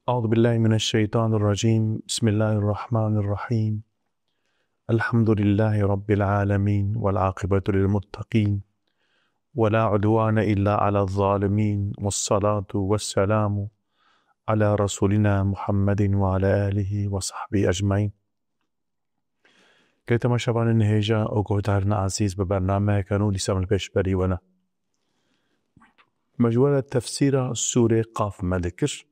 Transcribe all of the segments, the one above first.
أعوذ بالله من الشيطان الرجيم. بسم الله الرحمن الرحيم. الحمد لله رب العالمين والعاقبة للمتقين ولا عدوان إلا على الظالمين، والصلاة والسلام على رسولنا محمد وعلى آله وصحبه أجمعين. كيتما شبان النهيجة أو قهدارنا عزيز ببرنامج كانوا لسام البشبري ونا مجولة تفسير سورة قاف مذكر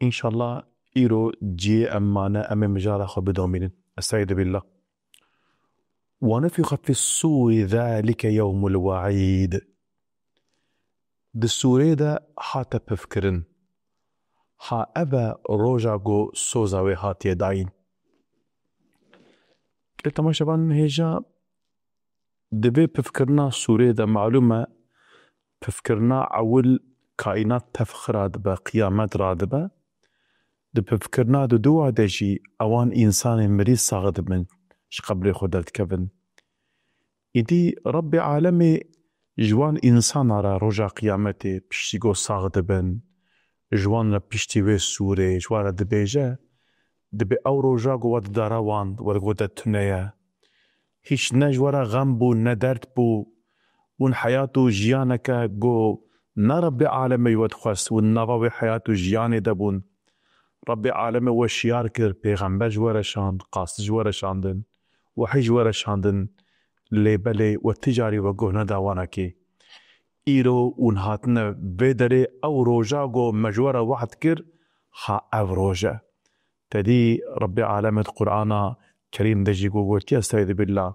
إن شاء الله إيرو جي أمانا أمي مجالة خبدومين. استعيذ بالله. ونفخ في الصور ذلك يوم الوعيد. د سورة دا حاتا بفكرن ها أبا روجاغو سوزاوي هاتي داين. قلت ما شبان هيجا دبي بفكرنا سورة دا معلومة بفكرنا عول كائنات تفخرات بقيامات رادبة بفكرنا دو دجي أوان إنسان مريض صاغد من قبل خدرت كفن إدي رب عالمي جوان إنسان على رجع قيامته بشتيغو صاغد بن جوان بشتيوه سورة جوان دبيجة دبي أو رجع قوات داروان ورقودة تنية هيش نجورا غنبو ندرت بو ون حياتو جيانكا قو نرب عالمي ودخوست وننظوي حياتو جياني دبون رب عالمي وشيار كر بيغمبر جوارا شاند قاصد جوارا شاندن وحي جوارا شاندن لبلي والتجاري وقوهنا داواناكي إيرو ونهاتنا بيدري أو روجاغو مجوارا واحد كر ها أو روجا تدي رب عالمي القرآن كريم دجيقو قلت يستعيذ بالله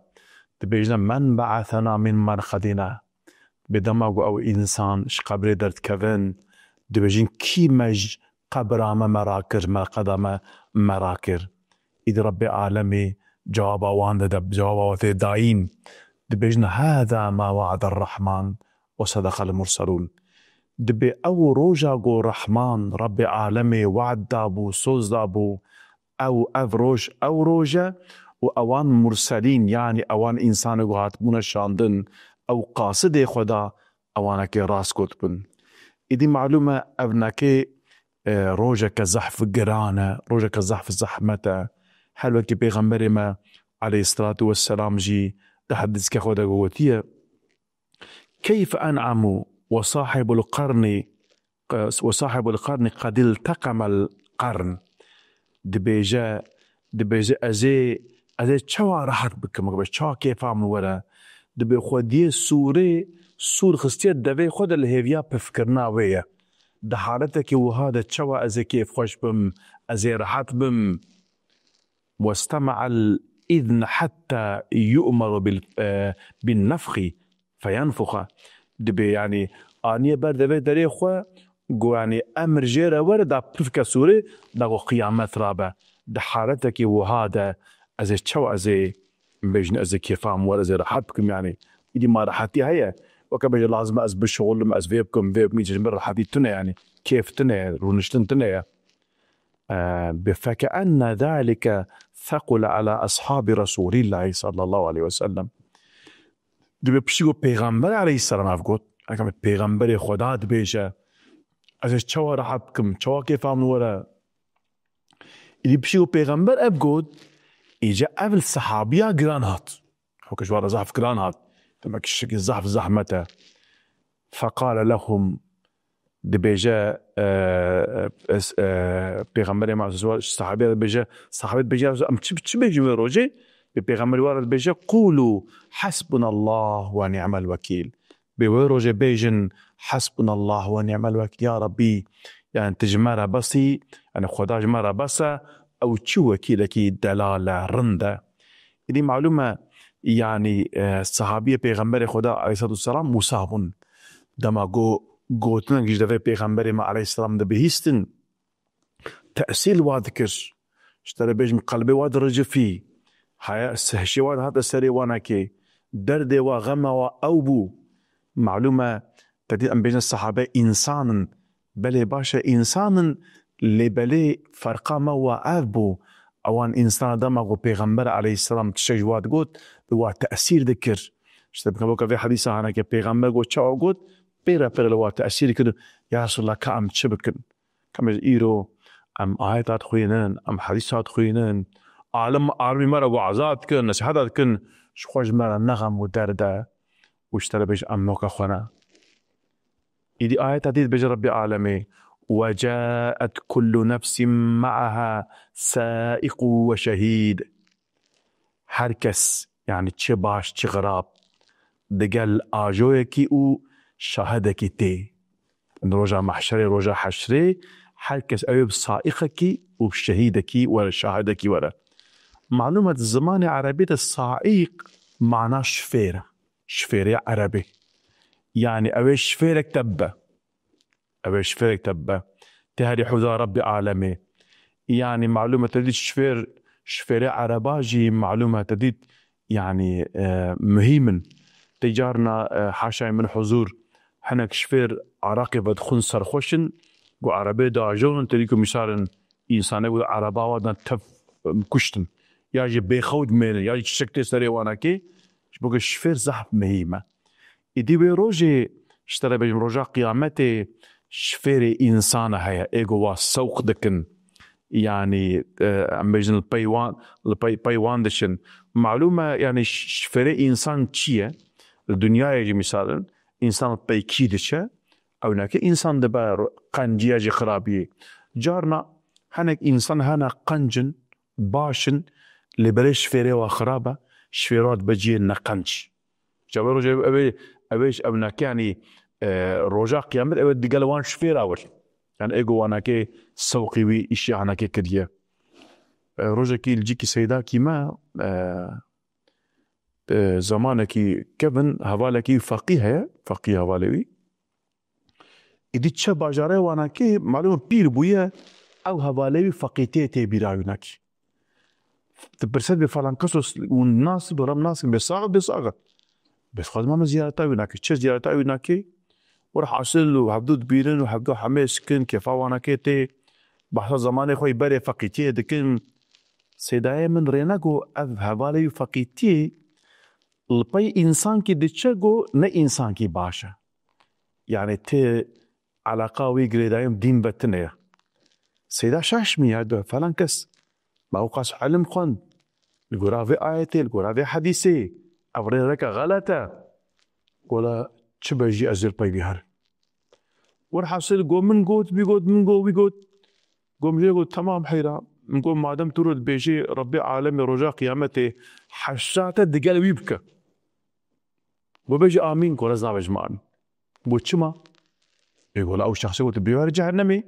تبيجنا من بعثنا من مرخدنا بدماغو أو إنسان شقبري درت كفن دبيجين كي مج قبرامه مراكر مرقدامه مراكر إذ رب عالمي جوابا وان دب جوابا وثي داين دبيجنا هذا ما وعد الرحمن وصدق المرسلون. دبي أو روجاغو رحمن رب عالمي وعد دابو سوز دابو أو أفروج أو روجا وأوان مرسلين يعني أوان إنسان قهاتبون شاندن أو قاصد خدا أوانك راس كتبن. إذي معلومة أبناكي روجا كزحف قرانة روجا كزحف زحمته حلوة كي بيغمبري ما عليه الصلاة والسلام جي تحدث كخودا قوتية كيف أنعم وصاحب القرن قد التقم القرن دبيجا أزي تشوا راحت بكم قبل تشوا كيف عمل ولا دبي خودي سور خستيت دبي خود الهيفيا بفكرنا ويا ده حالتك وهذا تشوا أزي كيف خوش بم أزي راحت بم واستمع الإذن حتى يؤمر بالنفخ فينفخ دبي يعني آنية برد بي دري خوا قو يعني أمر جيرا ورد بفكر سوري داغو قيامات رابع ده حالتك وهذا أزي تشوا أزي بيجن أزي كيف عمل أزي راحت بكم يعني إدي ما راحتي هيا وكبيج لازم أز بالشغل ما أز فيبكم ميجي من راحتي تنا يعني كيف تنا رونشتن تنا فكأن ذلك ثقل على أصحاب رسول الله صلى الله عليه وسلم. دبي بشيو پیغمبر عليه السلام أفقد أكمل پیغمبر خدا دبيجه أزي تشوا راحت بكم تشوا كيف عمل ولا إدي بشيو پیغمبر أفقد إجا قبل صحابيا قرانهات حوكش وارا زحف قرانهات فما كشك الزحف زحمته فقال لهم دبيجا بيغمبري مع الصحابي دبيجا صحابي دبيجا ام تشبيجي روجي بيغمبري وارا دبيجا قولوا حسبنا الله ونعم الوكيل بيروجي بيجن حسبنا الله ونعم الوكيل يا ربي يعني تجمرة بسي يعني خدا جمرة بسا أو تشو وكيلكي دلالة رندة. دي معلومة يعني الصحابية بيغمبري خدا عليه الصلاة والسلام مصابون دما قوتنا جيش دفع بيغمبري ما عليه السلام ده بيهستن تأثير وادكر اشترى بيجم قلبي واد رجفي هيا السهشي واد هذا سري واناكي درد وغم وأوبو معلومة تدي أن بين الصحابة إنسان بلي باشا إنسان اللي بلي فرقا ما وعابو اوان انسان دماغو پیغمبر علیه السلام تشجوات قد و تأثیر ذکر اشتبه كبوكا في حديثة عنك پیغمبر قد چاو قد بيرا لوا تأثیر كده يا رسول الله كأم تشبكن كمج إيرو أم آياتات خوينن أم حديثات خوينن عالم عربي مرة وعظات كن نصيحات كن شخوش مرة نغم ودردة واشترى بيش أم نوكا خونا إدي آيات دي بيج ربي عالمي وجاءت كل نفس معها سائق وشهيد هركس يعني تشي باش تشي غراب دقال آجويكي و شاهدكي تي رجع محشري رجع حشري هركس أيوب سائقكي وشهيدكي ولا شاهدكي ولا معلومة الزمان عربية السائق معناه شفيرة شفيرة عربي يعني أويش شفيرك تبه أويش شفيرك تبه تهري حذا ربي عالمي يعني معلومة تديد شفيرة عرباجي معلومة تديد يعني مهيمن تجارنا حاشا من حضور حنك شفير عراقي بدخون سرخوشن و عربي دا جون تريكو مثلا إنساني و عربا ودنا تف مكشتن ياجي بيخود من ياجي شكتي سري واناكي شبوك شفير زحف مهيمة إدي بروجي اشترى بجم رجاء قيامتي شفيري إنسانة هيا إيقوا سوق دكن يعني عم بيجن البيوان دشن معلومة يعني شفيري إنسان تشيه الدنيا يجي مثلا إنسان بيكي دشة أو ناكي إنسان دبا قنجي يجي خرابي جارنا هناك إنسان هنا قنجن باشن لبريش شفيري وخرابة شفيرات بجي نقنج جابوا رجع أبيش أبناك يعني رجاء قيامت أبد دقلوان شفير أول يعني إيجو أنا كي سوقي وي إشي أنا كي كديه رجع كي الجيكي سيدا كيما زمانكي كبن هوالكي فقيه هوالوي إدي تشا باجاره وانا كي معلومة بير بويا أو هوالوي فقيتي بيرايونك تبرسد بفلان قصص والناس برام ناس بصاغة بس خد ما زيارتها ويناك تشا زيارتها ويناك وراح أصل وحبدود بيرن وحبدو حماس كن كيفا وانا كيتي بحث زماني خوي بري فقيتي دكن سيداي من ريناكو أذ هوالوي فقيتي البي إنسان كي دتشاقو نا إنسان كي باشا يعني تي علاقة ويقري دايم دين بتنية سيدا شاشمي هادو فلان كس ما هو قاس علم خون القرا في آياتي القرا في حديثي أفري لك غلطة ولا تشبجي أزير بي بيهار ورحاصل قو من قوت بيقوت من قو بيقوت قوم جي قوت تمام حيرا نقول ما دام ترد بيجي ربي عالمي رجاء قيامتي حشاته دقال ويبكى وبيجي آمين قول زابج ما آمين بوتشما يقول أو شخص يقول بيوار جهنمي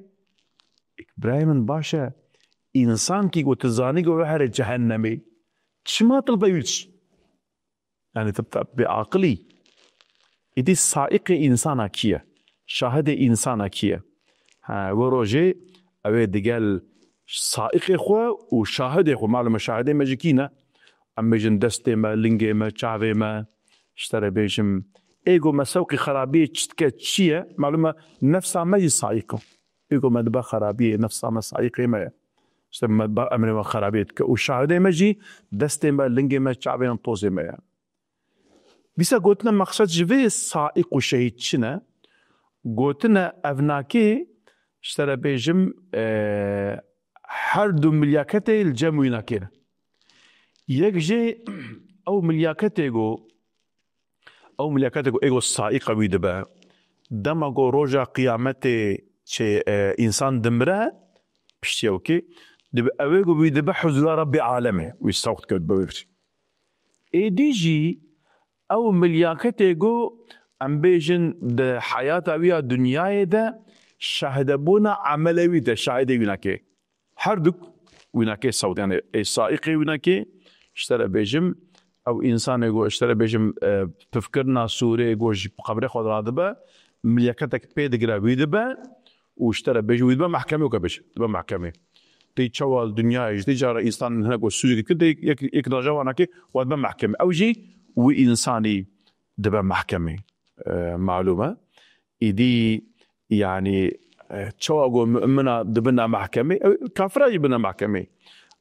إبراهيم باشا إنسان كي قلت الزاني قول بيوار جهنمي شما تلبيوش يعني تبقى بعقلي إدي سائق إنسانا كيه شاهد إنسانا كيه وروجي أوي دقال سائق إخوة وشاهد إخوة معلومة شاهدين مجيكينا أم بيجن دستي ما لنجي ما شعبي ما اشترى بيجم إيجو مسوقي خرابية تشتكى معلومة نفسها ما يسايقه إيجو مدبا خرابية نفسها ما سايقه ما اشترى مدبا أمري خرابية وشاهدي مجي دستي ما لنجي ما شعبي نطوزي ما بيسا قلتنا مقصد جوي سائق وشهيد شنا قلتنا أفناكي اشترى بيجم حردو ملياكتي الجموينا كينا يكجي أو ملياكتيغو إيغو السائقة ويدبا دماغو روجا قيامتي شي إنسان دمرا بشتيوكي دبا أويغو ويدبا حضور ربي عالمي ويستوقت كود بويرش إيديجي أو ملياكتيغو أم بيجن دا حياة ويا دنياي دا شاهدبونا عملوي دا شاهدي ويناكي حردك ويناكي صوت يعني السائقي ويناكي اشترى بيجم أو إنسان يقول اشترى بيجم تفكرنا سوري يقول بقبره خود رادبا ملياكتك بيدقرا ويدبا واشترى بيجم ويدبا محكمة وكبش دبا محكمة تيتشوى الدنيا يجي جارة إنسان هناك والسوري كده يقدر جوانا كي ودبا محكمة أو جي وإنساني دبا محكمة معلومة إدي يعني تشوى أقول منا دبنا محكمة كافرة يبنا محكمة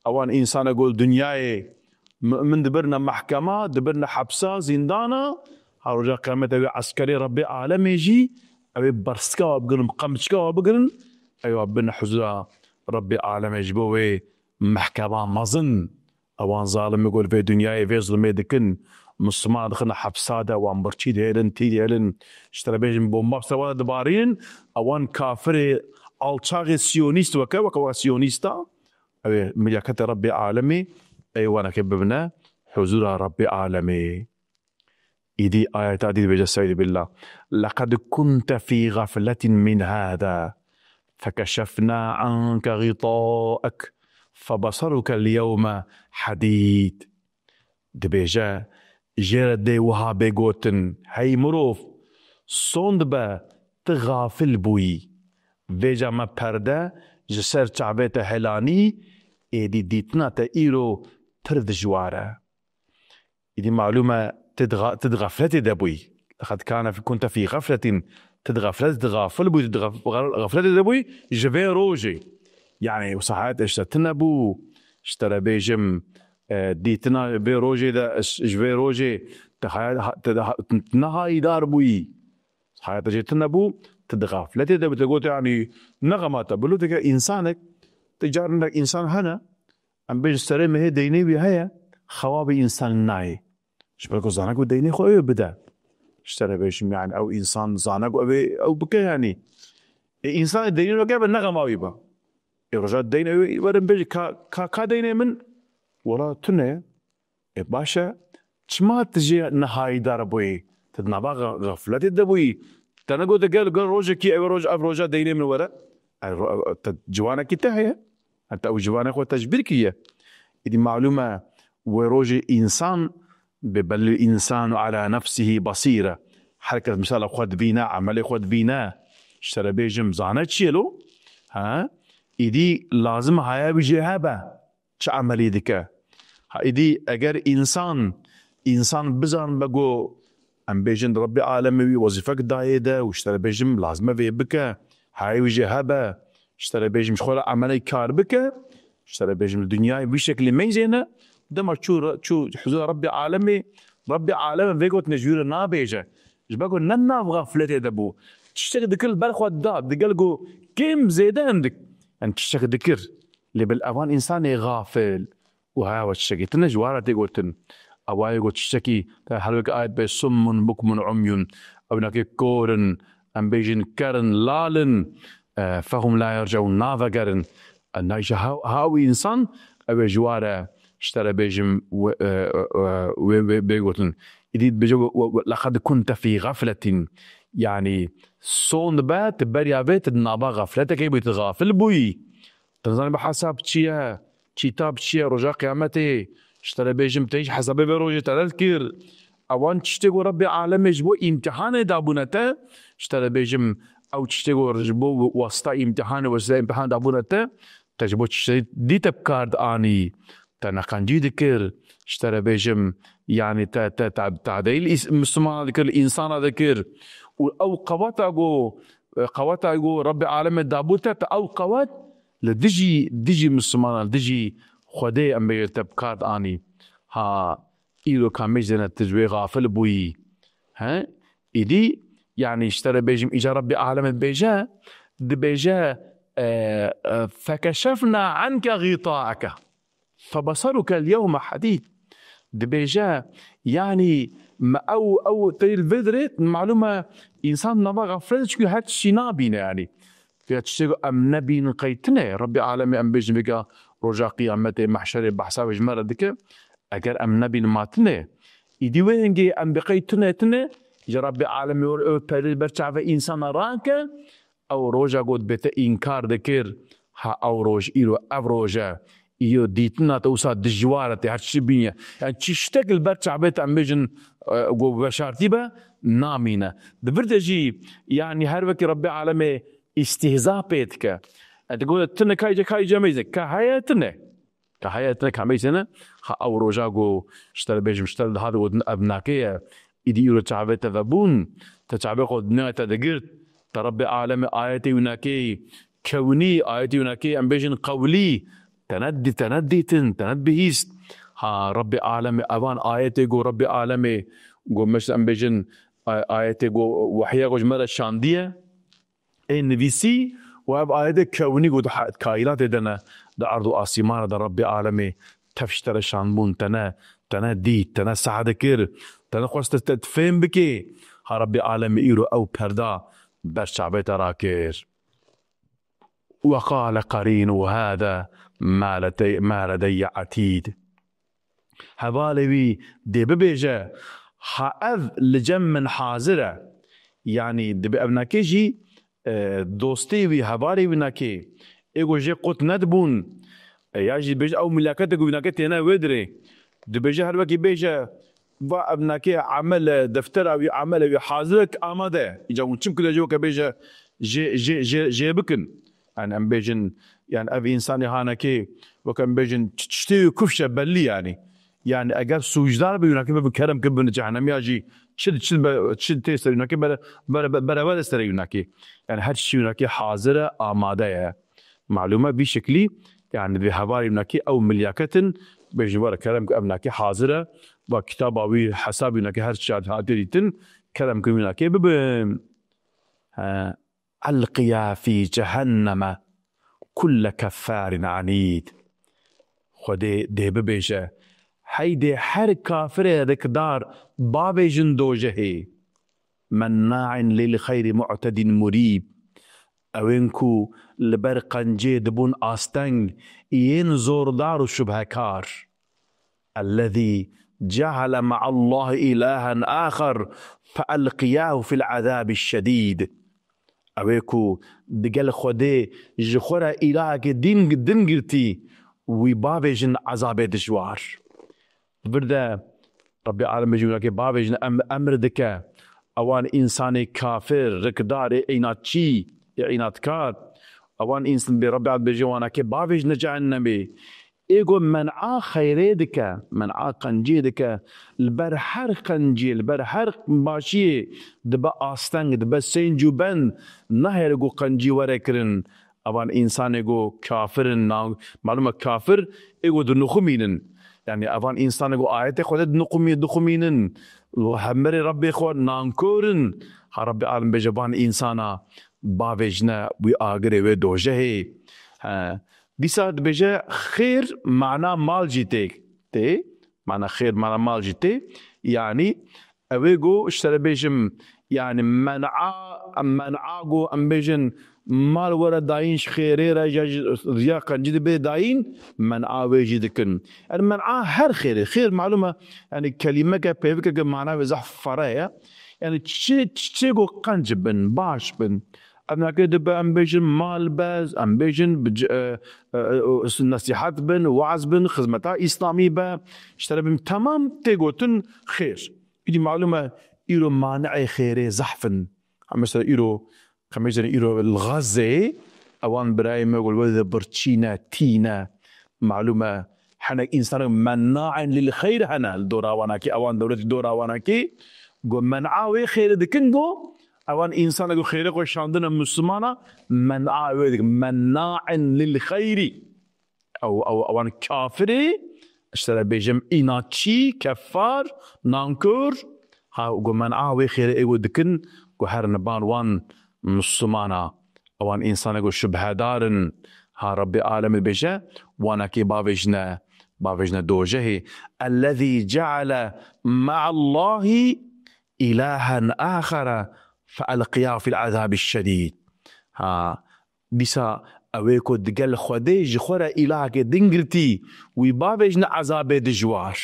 أوان إنسان أقول دنياي من دبرنا محكمة دبرنا حبسة زندانة هرجع قيامة عسكري ربي عالمي يجي أبي برسكا وبقرن مقامشكا وبقرن ايوه بنا حزرا ربي عالم يجبوي محكمة مظن اوان ظالم يقول في دنياي في ظلمي دكن مسلمان دخلنا حبساده وان برشيد هيلن تيدي هيلن اشترى بيجن بومبا سوا دبارين اوان كافر الشاغي سيونيست وكا سيونيستا اي ملكة ربي عالمي اي وانا كببنا حضور ربي عالمي. إيدي آيات عديد بجسد بالله لقد كنت في غفلة من هذا فكشفنا عنك غطاءك فبصرك اليوم حديد. دبيجا جرد دي وها بيغوتن هاي مروف صند با تغافل بوي بيجا ما پرده جسر چعبت هلاني ايدي ديتنا تا ايرو ترد جواره. ايدي معلومة تدغفلتي دبوي لقد كنت في غفلة تغافل بوي غفلتي دبوي جفي روجي يعني وصحات اشتتنا بو اشترى بيجم ديتنا بي روجي دا جفي روجي نهاي دار بوي صحات جيتنا بو تدغفلتي دبوي تقول يعني نغمات بلو تك انسانك تجار انك انسان هنا ام بيج اشتري مهي ديني بهيا خوابي انسان ناي شبالكو زانكو ديني خو ايه بدا اشترى بيشم يعني او انسان زانكو او بكا يعني انسان الديني لو قابل نغمة ويبا رجال الديني ورن بيجي كا ديني من ولا تنه باشا تشما تجي نهاي دار بوي تدنبا غفلتي دبوي تنقو تقال روجا كي او روجا ديني من ورا جوانا كي تهيا انت او جوانا خو تجبير كي دي معلومة وروجي انسان ببل الإنسان على نفسه بصيرة حركة مثال خود بينا عمل خود بينا اشترى بيجم زانة تشيلو ها إدي لازم هيا بجهابة چه عملي دكا إدي أجر إنسان بزان بقو أم بيجن ربي عالمي وظيفك دايدة واشترى بيجم لازم في بكا هاي بجهابة اشترى بيجم شخول عملي كار بكا اشترى بيجم الدنيا بشكل ميزينة دما شو حضور ربي عالمي فيقوت نجور نابيجا جباكو ننا غفلتي دبو تشتغل ذكر بالخ وداب دقلقو كم زيدان دك ان تشتغل ذكر اللي بالاوان انسان غافل وها وتشتكي تنجوارة تقولتن اواي قلت تشتكي حلوك آيات بي صم بكم عمي او ناكي كورن ام بيجن كارن لالن فهم لا يرجعون نافقرن النايشة هاوي انسان او جوارة اشترى بيجم بيقولن إديد بيجو لقد كنت في غفلة يعني صون بات بريا بيت النابا غفلتك بيتغافل بوي تنظر بحساب تشيا كتاب تشيا رجاء قيامته اشترى بيجم تعيش حسابي بروجة تذكر اوان تشتغو ربي عالمي جبو امتحان دابونته اشترى بيجم او تشتغو رجبو واسطة امتحان واسطة امتحان دابونته تجبو تشتري دي تبكارد اني تنقنجي ذكر اشترى بيجم يعني تعديل مسلمان ذكر الانسان ذكر او قوات ربي عالم دابوته او قوات لدجي مسلمان دجي خدي ام تبكارد اني ها إيلو كاميجنا تجوي غافل بوي ها إيدي يعني اشترى بيجم إجا ربي عالم بيجا دبيجا فكشفنا عنك غطاءك فبصرك اليوم حديد دبيجا يعني أو تيل فيدريت معلومة إنسان نبغى غفلت شو هاد شنابين يعني في تشتغل أم نبي نقيتنا ربي عالم أم بيجم بيجا رجع قيامته محشر بحساب جمرة ذكر اگر ام نبین ماتنه ایدی وینگی ام بقیتنه تنه یا رب عالمی و پری برچاو انسان رانکه او روجا گود بیت انکار دکر ها او روج ایرو او روجا ایو دیتنا توسا دجوارته هرچی بینه يعني تشتغل برچاوت ام بيجن گو بشارتی با نامینه دبردجی يعني هر وقت رب عالمی استهزاء بيتك تقول تنه كاي جميزه كهايتنه كهايتنا كميسنا أو رجاجو اشترى بيجم اشترى هذا ودن أبناكية يديروا تعبة ذبون تتعبة قدنا تدقرت تربي عالم آياتي وناكي كوني آياتي وناكي أم بيجن قولي تندي بهيست ها ربي عالم أبان آياتي جو ربي عالم جو مش أم بيجن آياتي جو وحيا جو جمرة شاندية NVC واب آيات كوني قد كائنات دنا دا أرض آسمان دا رب عالمي تفشتر شانبون تنا ديت تنا سعد كير تنا خوست تفهم بكي ها رب عالمي إيرو أو بردا برشعبه تراكير. وقال قرين هذا ما لدي عتيد هبالوي دي ببيجا هاذ لجم من حاضرة يعني دي بأبناكي جي دوستي وي هبالي وناكي ايغو جي قط ندبون ياجي بيجا او ملاكتك وناكي تينا ودري دي بيجا هلوكي بيجا با ابناكي عمل دفتر او عمل حاضرك آماده يجاون چم كده جوكا بيجا جي بكن يعني ام بيجن يعني ابي انساني هانكي وكان بيجن تشتي كفشه بلي يعني اگر سوجدار بيوناكي بكرم كبن جهنم ياجي تشد تيسر يوناكي بلا استر يوناكي يعني هر شيء يوناكي حاضره آماده معلومه بشكلي يعني بهواري يوناكي او ملياكه بيجن ورا كلام ابناكي حاضره وكتاباوي حساب يوناكي هر شيء هادريتن كلام يوناكي القيا في جهنم كل كفار عنيد خدي دي ببيجه هيدي هر كافر ركدار بابيجن دوجه مناع للخير معتد مريب اوينكو لبرقنجي دبون آستنگ ينزور دار الشبهكار الذي جعل مع الله إلها آخر فألقياه في العذاب الشديد اويكو دقل خدي جخورا إلهك دنگرتي وبابيجن عذاب دجوار برده ربي عالم بجونا كي بابيجن امر دكا اوان انساني كافر ركدار ايناتشي ايناتكار اوان انسان بربي عالم بجوانا كي بابيجن جهنمي ايغو منعا خيري دكا منعا قنجي دكا البرحر قنجي البرحر ماشي دبا آستنگ دبا سينجو بن نهيرغو قنجي وركرن اوان انسان ايغو كافرن معلومة كافر ايغو دنخمينن يعني اوان انسان ايغو آيات خود دخمينن وهمري ربي خود نانكورن ها ربي عالم بجبان انسانا باوجنا وي آگري وي دوجه ديسا بجا خير معنى مال جيتك تي معنى خير معنى مال جيتي يعني اويغو اشترى بيجم يعني منعاغو ام بيجن مال ورا داينش خيري رجا قنجد بي داين منعا ويجي دكن يعني منعا هر خير معلومة يعني كلمة بيفك معناها زح فرايا يعني تشيغو قنجبن باش بن أنا كده أم بيجن مال باز أم بيجن نصيحات بن وعظ بن خدمتا إسلامي با اشترى بن تمام تيغوتن خير دي معلومة إيرو مانع خيري زحفن مثلا إيرو خميجن إيرو الغازي أوان براي ما يقول وذا برتشينا تينا معلومة حنا إنسان مناع للخير هنا الدورا واناكي أوان دولة الدورا واناكي قو منعاوي خير دكنجو اوان انسان اگو خیره کو شاندن مسلمانا مناع للخير او اوان كافري اشترى بيجم إيناتشي كفار نانكور ها اگو منعاوي خيره اگو دكن اگو هر نبان وان مسلمانا اوان انسان اگو شبه دارن ها ربي عالم بيجا وانا كي بابجنا دوجه الذي جعل مع الله إلها آخر فألقياه في العذاب الشديد ديسا اويكو دقل خودي جخورا إلهك دنگرتي ويبابجنا عذاب دجوار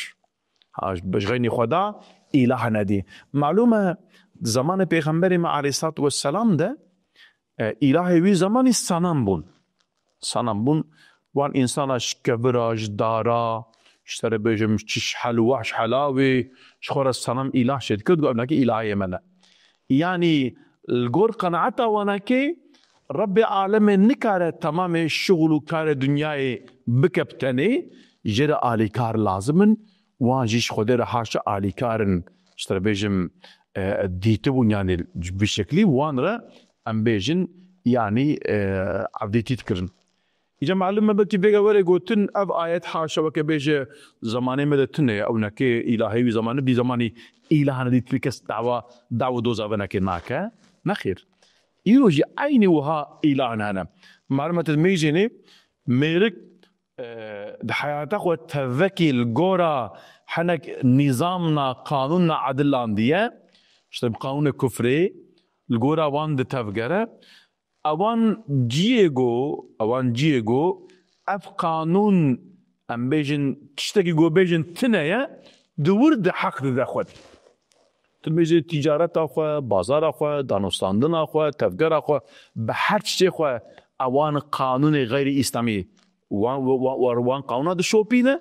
بجغيني خدا إلهنا دي معلومة زمان پیغمبر ما عليه الصلاة والسلام ده إلهي وي زمان سنم بون وان إنسانش كبراج دارا اشترى بيجم چش حلوة حلاوي شخورا السنم إله شد كدقو ابنك إلهي منا يعني الجور قناعتا وناكي ربي عالم نكار تمام الشغل وكار دنياي بكبتني جرى آلي كار لازمن واجيش خدير حاشا آلي كارن اشترى بيجم ديتبون يعني بشكلي وانرا ام بيجن يعني عبديتي تكرن إذا معلومة بلتي بيجا وري قوتن أب آيات حاشا وكبيجة زماني مدتنة أو نكى إلهي زمانه دي زماني إلهنا دي تلكس دعوة دوزا ونكى ناكا نخير إيرو جي عيني وها إيلان هنا معلومة الميجيني ميرك حياتك وتذكي الجورا حنك نظامنا قانوننا عدلان ديه شتم قانون كفري الجورا وان دتفجره اوان جيجو اف قانون ام بيجن تشتكي جو بيجن تنايا دورد حق دخوت تميجي تجارت اخو بازار اخو دانوستاندن اخو تفجر اخو بحر شيء اخو اوان قانون غير اسلامي وان قانون شوبينه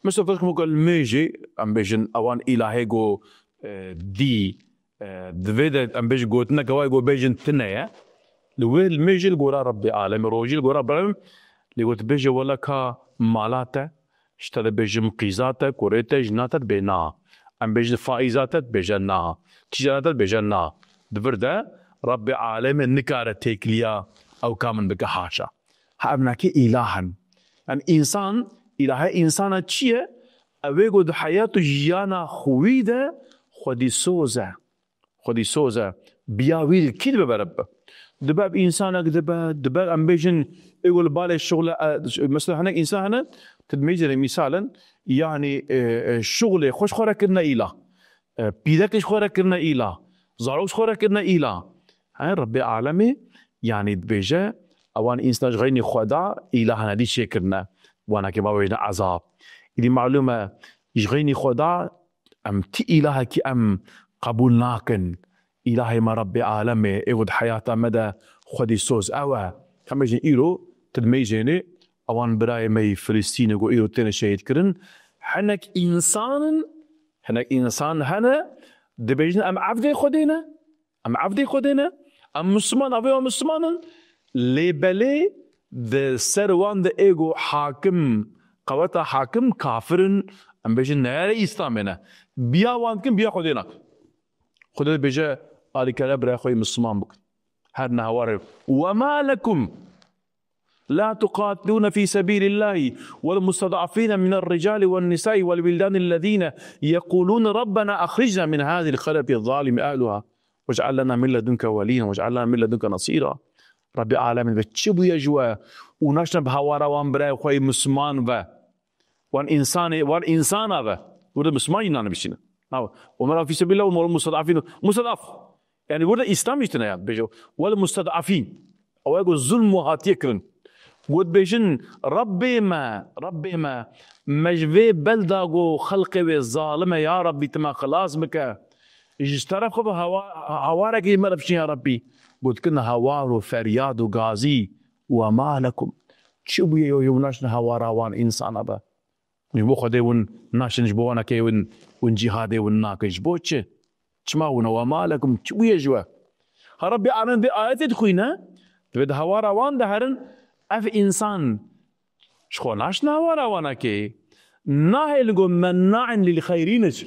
مثل فرق الميجي ام بيجن اوان الهي جو دي دفيد ام بيجي جوتنا كواي جو بيجن تنايا لويل الميجي الجورا ربي عالم روجي الجورا ربي اللي قلت بيجي ولا كا مالاته اشترى بيجي مقيزاته كوريته جناته بينا ام بيجي فائزاته بيجنا تجارته بيجنا دفرده ربي عالم النكاره تيكليا او كامن بك حاشا هابناكي الها ان انسان الهي انسانه تشيه اويغو د حياته جيانا خويده خدي سوزه بياويل كذبه برب دباب انسانك دباب امبيجن يقول بالي الشغل مثلا هناك انسان هنا تدميج مثالا يعني الشغل خوش خورا كرنا اله بيدكش خورا كرنا اله زاروش خورا كرنا اله هاي ربي عالمي يعني بيجا اوان انسان غيني خدا اله هذه شيء كرنا وانا كما وجدنا عذاب دي معلومه يغيني خدا ام تي اله كي ام قبول ناكن إلهي ما ربي عالمي يقود حياته مدى خدي سوز أوا كما يجين إيرو تدميجيني أوان براي مي فلسطين يقول إيرو تين شهيد كرن حنك إنسان هنا دبيجين أم عفدي خدينا أم مسلمان أبي مسلمان ليبلي ذا سروان ذا إيجو حاكم قوتا حاكم كافرن أم بيجين ناري إسلامنا بيا وانكم بيا خدينا خدنا بيجا قال كلابرا أخوي مسلمان بك هرنا هوارب وما لكم لا تقاتلون في سبيل الله والمستضعفين من الرجال والنساء والولدان الذين يقولون ربنا أخرجنا من هذه القرية الظالم أهلها واجعل لنا من لدنك وليا واجعل لنا من لدنك نصيرا ربي العالمين بتشبو يجوا ونشنب هوارا وانبرا أخوي مسلمان وان إنسان وده مسلمان ينانا بشينا ومرا في سبيل الله والمستضعفين مستضعف يعني وده إسلام يجتنا بيجو والمستضعفين أو يقول ظلم وهاتيكرن قد بيجن ربي ما مجفي بلداغو خلقي الظالمة يا ربي تما خلاص بك اجترف خب هوارك يمربشين يا ربي قد كنا هوار وفرياد وغازي وما لكم شو بيو يوناشنا هوارا وان إنسان أبا جبو خدي ون ناشن جبوانا كي ون جهادي ون ناك جبوتش تشماونا وما لكم شو يجوا ربي أنا بآيات تخوينا تبد هوارا وان دهرن اف انسان شخو ناشنا هوارا وانا كي ناهي لغو مناع للخيرينج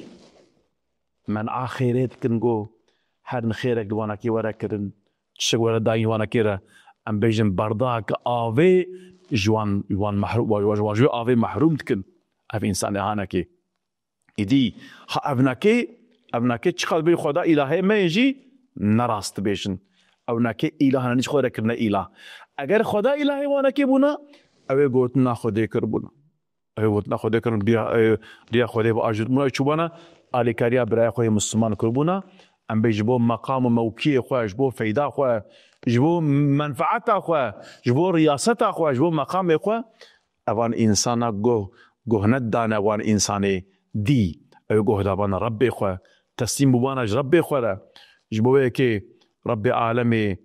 من آخرت كنغو هرن خيرك وانا كي ورا كرن تشغل داي وانا كيرا ام بيجن برداك آوي جوان محروم وجو آوي محروم تكن اف انسان هانا كي إدي ابناكي تشخل بي خدا إلهي ما يجي نراست بيشن ابناكي إلهنا نيش خدا كرنا إله اگر خدا إلهي وانا كي بونا اوه گوتنا خدا کربونا دیا خدا با آجود مونا چوبانا آلی کاریا برای خواه مسلمان کربونا ام بي جبو مقام موكي خواه جبو فيدا خواه جبو منفعت خواه جبو رياست خواه جبو مقام خواه اوان انسانا گوه ندانا اوان انساني دي او گوه دابانا ربي خواه تسليم بوانا ربي خواه جبو ايكي ربي عالمي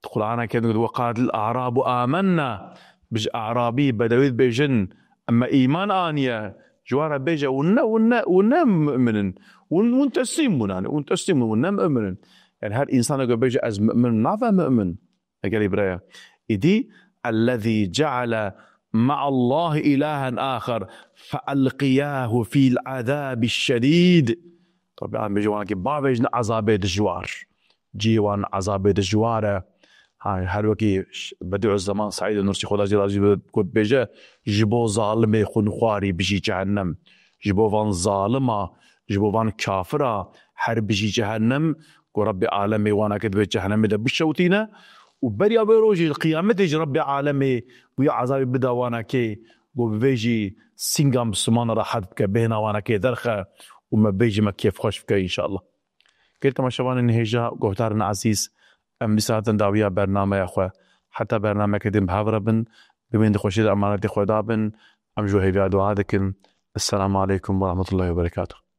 القرآن كان وقالت الأعراب آمنا بج أعرابي بدوي بيجن أما إيمان آنية جوارا بيجا ونا مؤمن ونتسلم ونا مؤمن يعني هر إنسان يقول بيجا أز مؤمن نافع مؤمن قال إبراهيم إدي الذي جعل مع الله إلها آخر فألقياه في العذاب الشديد طبعا بيجوانا كي بابيجن عذابي دجوار جيوان عذابي دجواره هاي هروكي بديع الزمان سعيد النورسي خدا جلال قد بيجا جبو ظالمي خنخواري بجي جهنم جبو فان ظالمة جبو فان كافرة حرب بجي جهنم قو ربي عالمي وانا كدبه جهنم ده بشوتينا وبريا بروجي القيامه تجي ربي عالمي ويا عذابي بدا وانا كي قو بيجي سينغام سمان راحت كبهنا وانا كي درخه وما بيجي ما كيف خوش فيك ان شاء الله. كلت ما شبان النهجه قوتارنا عزيز ام بساتن داويه برنامج يا اخوه حتى برنامج كدم بهافربن بمن خوشي امانه خدابن ام جو هيدا دعاء. السلام عليكم ورحمه الله وبركاته.